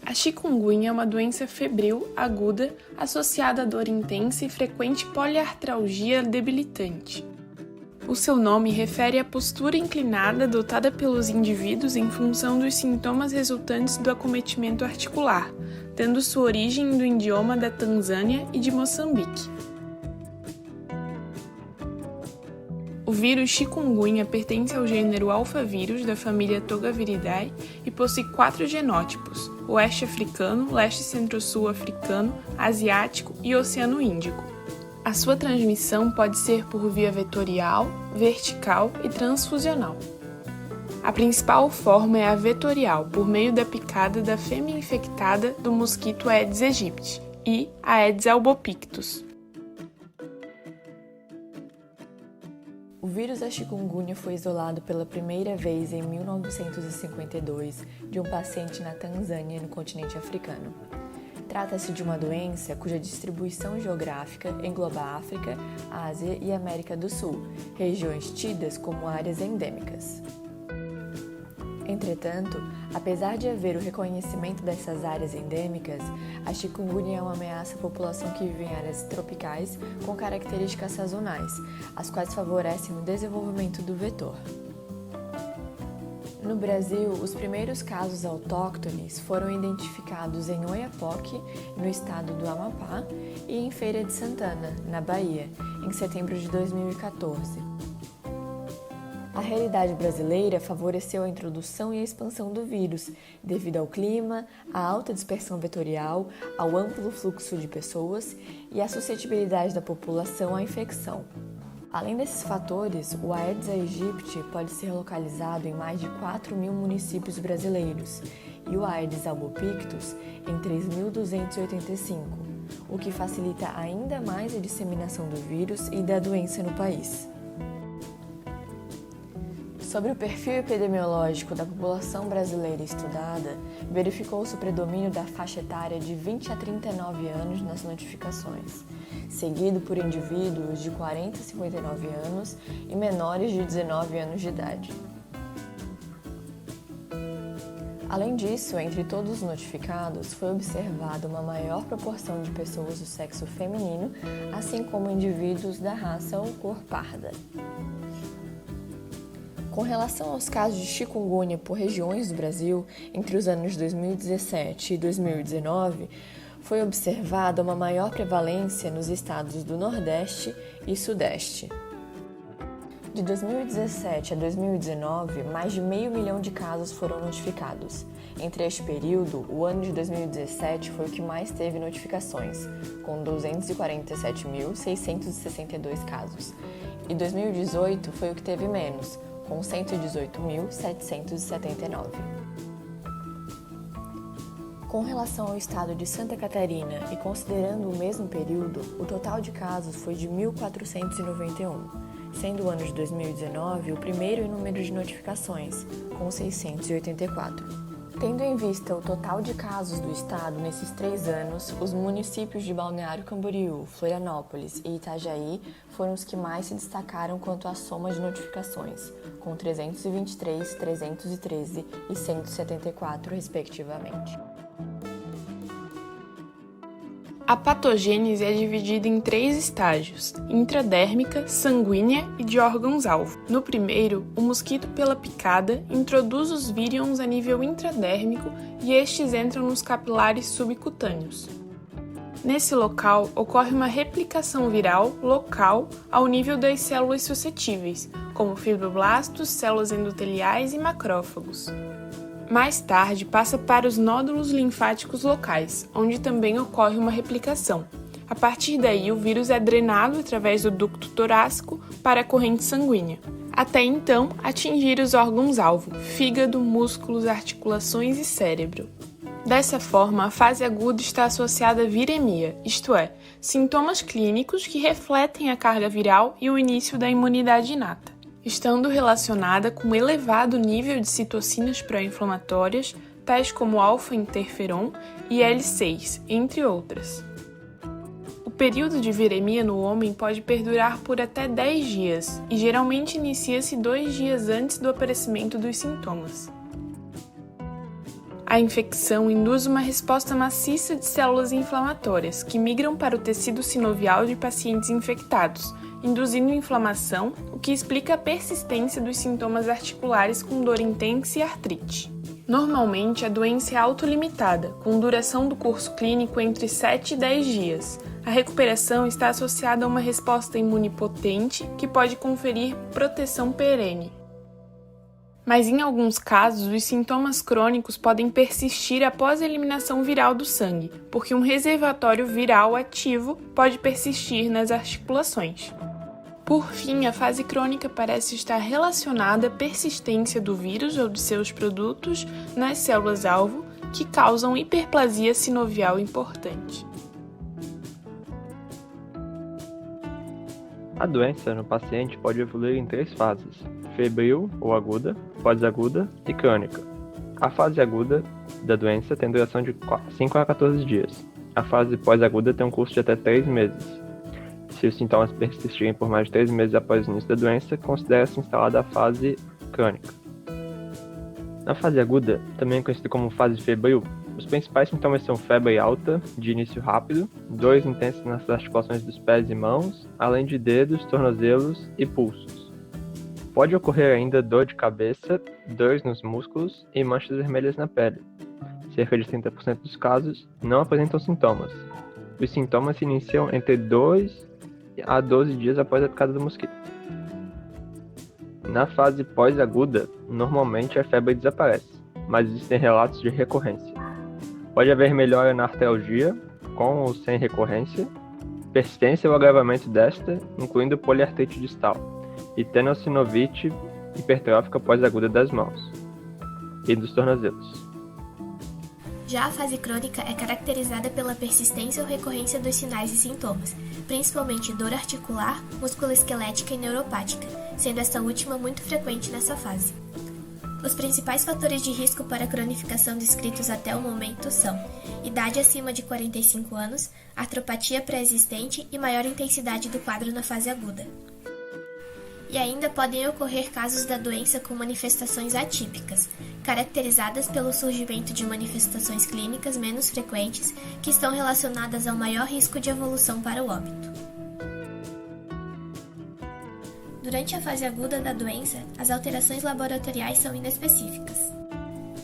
A chikungunya é uma doença febril aguda associada a dor intensa e frequente poliartralgia debilitante. O seu nome refere à postura inclinada adotada pelos indivíduos em função dos sintomas resultantes do acometimento articular, tendo sua origem do idioma da Tanzânia e de Moçambique. O vírus chikungunya pertence ao gênero alfavírus da família Togaviridae e possui 4 genótipos: oeste africano, leste centro-sul africano, asiático e oceano Índico. A sua transmissão pode ser por via vetorial, vertical e transfusional. A principal forma é a vetorial, por meio da picada da fêmea infectada do mosquito Aedes aegypti e Aedes albopictus. O vírus da chikungunya foi isolado pela primeira vez em 1952 de um paciente na Tanzânia, no continente africano. Trata-se de uma doença cuja distribuição geográfica engloba a África, Ásia e América do Sul, regiões tidas como áreas endêmicas. Entretanto, apesar de haver o reconhecimento dessas áreas endêmicas, a chikungunya é uma ameaça à população que vive em áreas tropicais com características sazonais, as quais favorecem o desenvolvimento do vetor. No Brasil, os primeiros casos autóctones foram identificados em Oiapoque, no estado do Amapá, e em Feira de Santana, na Bahia, em setembro de 2014. A realidade brasileira favoreceu a introdução e a expansão do vírus, devido ao clima, à alta dispersão vetorial, ao amplo fluxo de pessoas e à suscetibilidade da população à infecção. Além desses fatores, o Aedes aegypti pode ser localizado em mais de 4.000 municípios brasileiros e o Aedes albopictus em 3.285, o que facilita ainda mais a disseminação do vírus e da doença no país. Sobre o perfil epidemiológico da população brasileira estudada, verificou-se o predomínio da faixa etária de 20 a 39 anos nas notificações, seguido por indivíduos de 40 a 59 anos e menores de 19 anos de idade. Além disso, entre todos os notificados, foi observada uma maior proporção de pessoas do sexo feminino, assim como indivíduos da raça ou cor parda. Com relação aos casos de chikungunya por regiões do Brasil, entre os anos 2017 e 2019, foi observada uma maior prevalência nos estados do Nordeste e Sudeste. De 2017 a 2019, mais de 500 mil de casos foram notificados. Entre este período, o ano de 2017 foi o que mais teve notificações, com 247.662 casos, e 2018 foi o que teve menos, com 118.779. Com relação ao estado de Santa Catarina e considerando o mesmo período, o total de casos foi de 1.491, sendo o ano de 2019 o primeiro em número de notificações, com 684. Tendo em vista o total de casos do estado nesses 3 anos, os municípios de Balneário Camboriú, Florianópolis e Itajaí foram os que mais se destacaram quanto à soma de notificações, com 323, 313 e 174, respectivamente. A patogênese é dividida em 3 estágios: intradérmica, sanguínea e de órgãos-alvo. No primeiro, o mosquito pela picada introduz os vírions a nível intradérmico e estes entram nos capilares subcutâneos. Nesse local, ocorre uma replicação viral local ao nível das células suscetíveis, como fibroblastos, células endoteliais e macrófagos. Mais tarde, passa para os nódulos linfáticos locais, onde também ocorre uma replicação. A partir daí, o vírus é drenado através do ducto torácico para a corrente sanguínea, até então atingir os órgãos-alvo, fígado, músculos, articulações e cérebro. Dessa forma, a fase aguda está associada à viremia, isto é, sintomas clínicos que refletem a carga viral e o início da imunidade inata, estando relacionada com elevado nível de citocinas pró-inflamatórias, tais como alfa-interferon e L6, entre outras. O período de viremia no homem pode perdurar por até 10 dias e geralmente inicia-se 2 dias antes do aparecimento dos sintomas. A infecção induz uma resposta maciça de células inflamatórias, que migram para o tecido sinovial de pacientes infectados, induzindo inflamação, o que explica a persistência dos sintomas articulares com dor intensa e artrite. Normalmente, a doença é autolimitada, com duração do curso clínico entre 7 e 10 dias. A recuperação está associada a uma resposta imune potente que pode conferir proteção perene. Mas em alguns casos, os sintomas crônicos podem persistir após a eliminação viral do sangue, porque um reservatório viral ativo pode persistir nas articulações. Por fim, a fase crônica parece estar relacionada à persistência do vírus ou de seus produtos nas células-alvo, que causam hiperplasia sinovial importante. A doença no paciente pode evoluir em 3 fases: febril ou aguda, pós-aguda e crônica. A fase aguda da doença tem duração de 5 a 14 dias. A fase pós-aguda tem um curso de até 3 meses. Se os sintomas persistirem por mais de 3 meses após o início da doença, considera-se instalada a fase crônica. Na fase aguda, também conhecida como fase febril, os principais sintomas são febre alta, de início rápido, dores intensas nas articulações dos pés e mãos, além de dedos, tornozelos e pulsos. Pode ocorrer ainda dor de cabeça, dores nos músculos e manchas vermelhas na pele. Cerca de 30% dos casos não apresentam sintomas. Os sintomas se iniciam entre 2 a 12 dias após a picada do mosquito. Na fase pós-aguda, normalmente a febre desaparece, mas existem relatos de recorrência. Pode haver melhora na artralgia, com ou sem recorrência, persistência ou agravamento desta, incluindo poliartrite distal, e tenossinovite hipertrófica pós-aguda das mãos e dos tornozelos. Já a fase crônica é caracterizada pela persistência ou recorrência dos sinais e sintomas, principalmente dor articular, musculoesquelética e neuropática, sendo esta última muito frequente nessa fase. Os principais fatores de risco para a cronificação descritos até o momento são idade acima de 45 anos, artropatia pré-existente e maior intensidade do quadro na fase aguda. E ainda podem ocorrer casos da doença com manifestações atípicas, caracterizadas pelo surgimento de manifestações clínicas menos frequentes que estão relacionadas ao maior risco de evolução para o óbito. Durante a fase aguda da doença, as alterações laboratoriais são inespecíficas.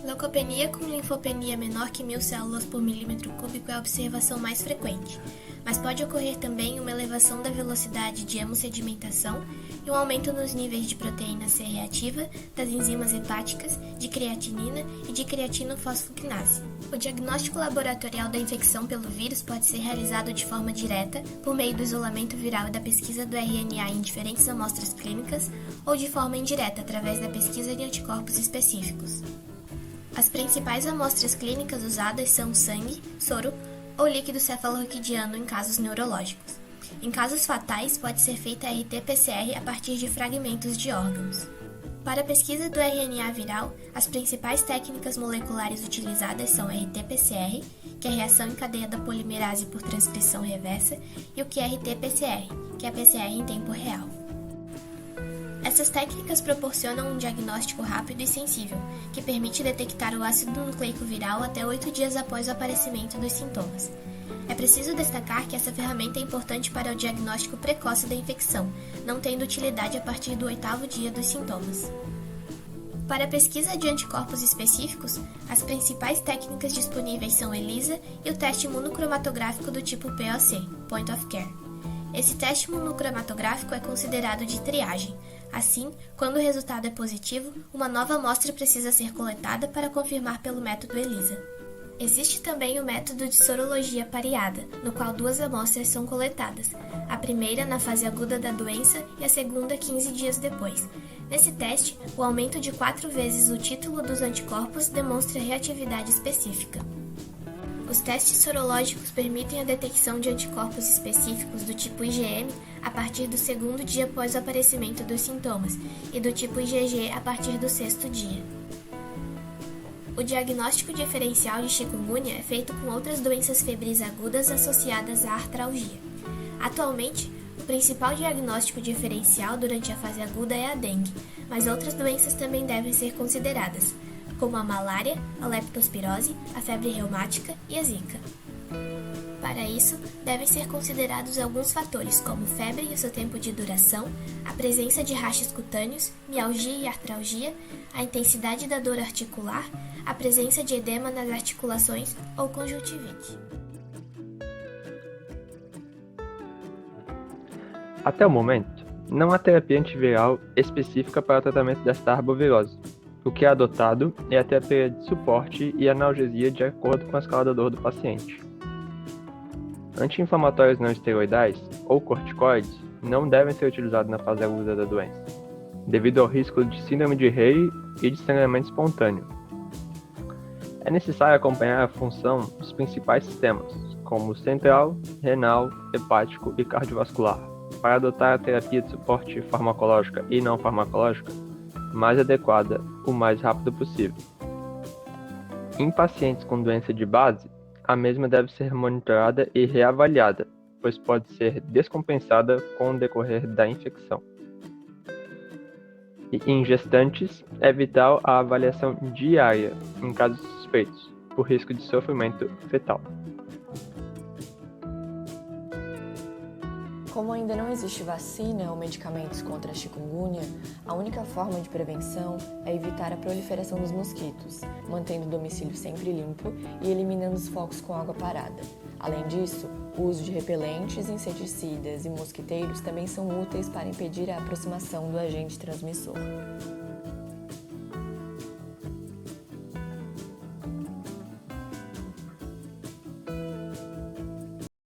Leucopenia com linfopenia menor que 1000 células por milímetro cúbico é a observação mais frequente, mas pode ocorrer também uma elevação da velocidade de hemossedimentação e um aumento nos níveis de proteína C reativa, das enzimas hepáticas, de creatinina e de creatinofosfoquinase. O diagnóstico laboratorial da infecção pelo vírus pode ser realizado de forma direta, por meio do isolamento viral e da pesquisa do RNA em diferentes amostras clínicas, ou de forma indireta, através da pesquisa de anticorpos específicos. As principais amostras clínicas usadas são sangue, soro ou líquido cefalorraquidiano em casos neurológicos. Em casos fatais, pode ser feita a RT-PCR a partir de fragmentos de órgãos. Para a pesquisa do RNA viral, as principais técnicas moleculares utilizadas são a RT-PCR, que é a reação em cadeia da polimerase por transcrição reversa, e o QRT-PCR, que é a PCR em tempo real. Essas técnicas proporcionam um diagnóstico rápido e sensível, que permite detectar o ácido nucleico viral até 8 dias após o aparecimento dos sintomas. É preciso destacar que essa ferramenta é importante para o diagnóstico precoce da infecção, não tendo utilidade a partir do 8º dia dos sintomas. Para a pesquisa de anticorpos específicos, as principais técnicas disponíveis são ELISA e o teste imunocromatográfico do tipo POC, Point of Care. Esse teste imunocromatográfico é considerado de triagem. Assim, quando o resultado é positivo, uma nova amostra precisa ser coletada para confirmar pelo método ELISA. Existe também o método de sorologia pareada, no qual 2 amostras são coletadas, a primeira na fase aguda da doença e a segunda 15 dias depois. Nesse teste, o aumento de 4 vezes o título dos anticorpos demonstra reatividade específica. Os testes sorológicos permitem a detecção de anticorpos específicos do tipo IgM a partir do 2º dia após o aparecimento dos sintomas e do tipo IgG a partir do 6º dia. O diagnóstico diferencial de chikungunya é feito com outras doenças febris agudas associadas à artralgia. Atualmente, o principal diagnóstico diferencial durante a fase aguda é a dengue, mas outras doenças também devem ser consideradas. como a malária, a leptospirose, a febre reumática e a zika. Para isso, devem ser considerados alguns fatores como febre e o seu tempo de duração, a presença de rachos cutâneos, mialgia e artralgia, a intensidade da dor articular, a presença de edema nas articulações ou conjuntivite. Até o momento, não há terapia antiviral específica para o tratamento desta arbovirose. O que é adotado é a terapia de suporte e analgesia de acordo com a escala da dor do paciente. Anti-inflamatórios não esteroidais, ou corticoides, não devem ser utilizados na fase aguda da doença, devido ao risco de síndrome de Rey e de sangramento espontâneo. É necessário acompanhar a função dos principais sistemas, como o central, renal, hepático e cardiovascular, para adotar a terapia de suporte farmacológica e não farmacológica mais adequada o mais rápido possível. Em pacientes com doença de base, a mesma deve ser monitorada e reavaliada, pois pode ser descompensada com o decorrer da infecção. E em gestantes, é vital a avaliação diária em casos suspeitos, por risco de sofrimento fetal. Como ainda não existe vacina ou medicamentos contra a chikungunya, a única forma de prevenção é evitar a proliferação dos mosquitos, mantendo o domicílio sempre limpo e eliminando os focos com água parada. Além disso, o uso de repelentes, inseticidas e mosquiteiros também são úteis para impedir a aproximação do agente transmissor.